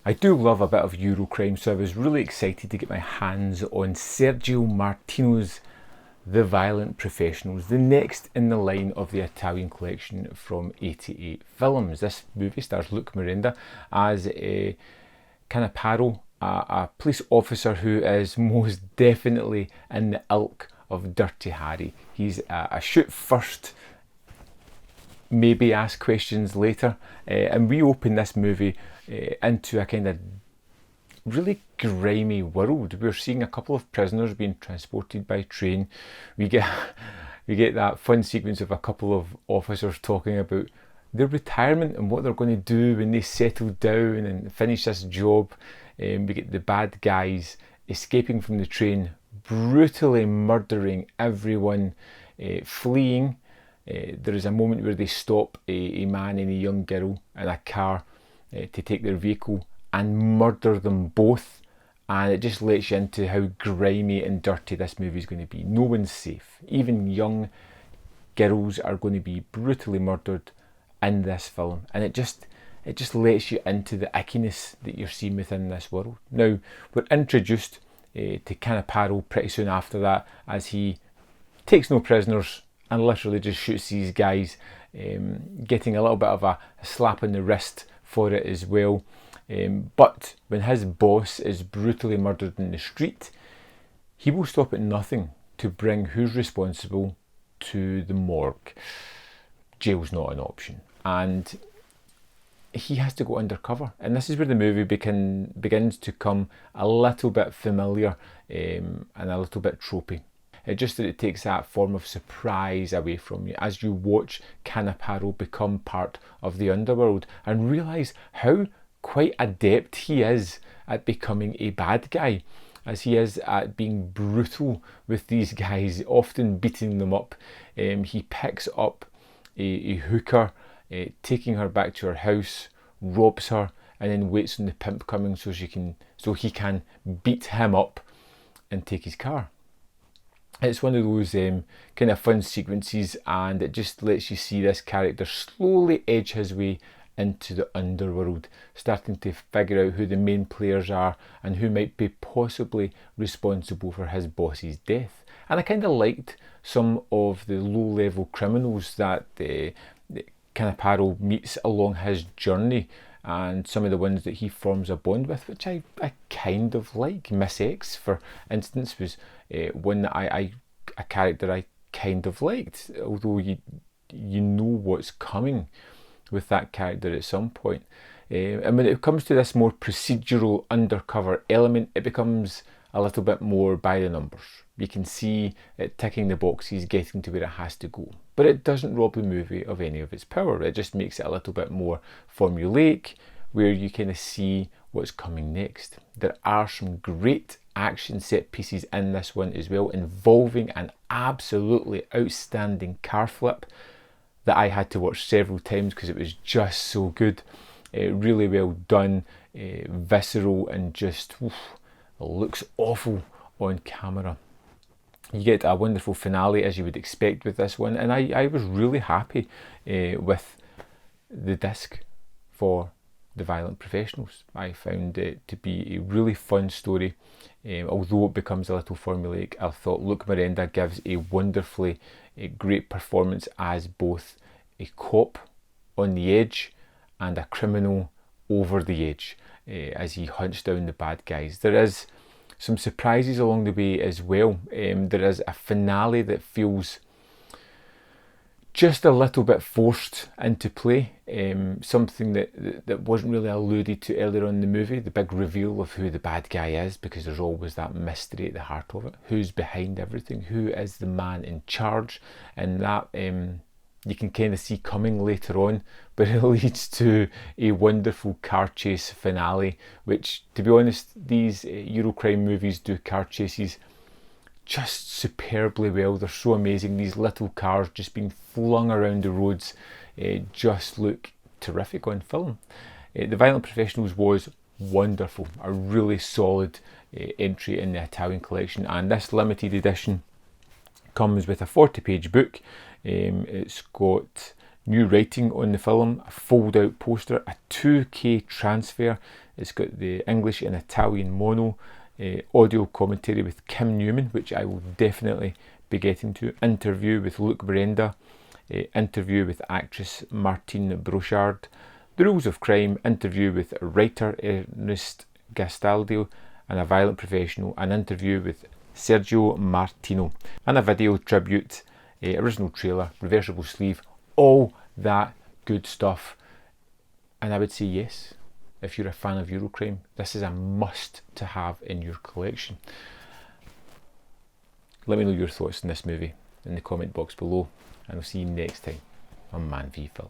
I do love a bit of Eurocrime, so I was really excited to get my hands on Sergio Martino's The Violent Professionals, the next in the line of the Italian collection from 88 films. This movie stars Luke Miranda as a Canaparo, a police officer who is most definitely in the ilk of Dirty Harry. He's a shoot first, maybe ask questions later, and we open this movie into a kind of really grimy world. We're seeing a couple of prisoners being transported by train. We get that fun sequence of a couple of officers talking about their retirement and what they're going to do when they settle down and finish this job. We get the bad guys escaping from the train, brutally murdering everyone, fleeing. There is a moment where they stop a man and a young girl in a car to take their vehicle and murder them both, and it just lets you into how grimy and dirty this movie is going to be. No one's safe. Even young girls are going to be brutally murdered in this film, and it just lets you into the ickiness that you're seeing within this world. Now, we're introduced to Canaparo pretty soon after that, as he takes no prisoners and literally just shoots these guys, getting a little bit of a slap on the wrist for it as well. But when his boss is brutally murdered in the street, he will stop at nothing to bring who's responsible to the morgue. Jail's not an option, and he has to go undercover. And this is where the movie begins to come a little bit familiar and a little bit tropey. Just that it takes that form of surprise away from you as you watch Canaparo become part of the underworld and realise how quite adept he is at becoming a bad guy, as he is at being brutal with these guys, often beating them up. He picks up a hooker, taking her back to her house, robs her, and then waits on the pimp coming so he can beat him up and take his car. It's one of those kind of fun sequences, and it just lets you see this character slowly edge his way into the underworld, starting to figure out who the main players are and who might be possibly responsible for his boss's death. And I kind of liked some of the low-level criminals that Canaparo meets along his journey, and some of the ones that he forms a bond with, which I kind of like. Miss X, for instance, was one that a character I kind of liked, although you know what's coming with that character at some point. And when it comes to this more procedural undercover element, it becomes a little bit more by the numbers. You can see it ticking the boxes, getting to where it has to go. But it doesn't rob the movie of any of its power. It just makes it a little bit more formulaic, where you kind of see what's coming next. There are some great action set pieces in this one as well, involving an absolutely outstanding car flip that I had to watch several times because it was just so good. Really well done, visceral, and just looks awful on camera. You get a wonderful finale, as you would expect with this one, and I was really happy with the disc for The Violent Professionals. I found it to be a really fun story. Although it becomes a little formulaic, I thought Luke Miranda gives a wonderfully great performance as both a cop on the edge and a criminal over the edge as he hunts down the bad guys. There is some surprises along the way as well. There is a finale that feels just a little bit forced into play, something that wasn't really alluded to earlier on in the movie, the big reveal of who the bad guy is, because there's always that mystery at the heart of it. Who's behind everything? Who is the man in charge? And that you can kind of see coming later on, but it leads to a wonderful car chase finale, which, to be honest, these Eurocrime movies do car chases just superbly well. They're so amazing. These little cars just being flung around the roads just look terrific on film. The Violent Professionals was wonderful, a really solid entry in the Italian collection, and this limited edition comes with a 40-page book. It's got new writing on the film, a fold-out poster, a 2K transfer. It's got the English and Italian mono, audio commentary with Kim Newman, which I will definitely be getting to, interview with Luc Brenda, interview with actress Martine Brochard, The Rules of Crime, interview with writer Ernest Gastaldo, and a violent professional, an interview with Sergio Martino, and a video tribute, original trailer, reversible sleeve, all that good stuff. And I would say yes, if you're a fan of Eurocrime, this is a must to have in your collection. Let me know your thoughts on this movie in the comment box below, and I'll see you next time on Man v Film.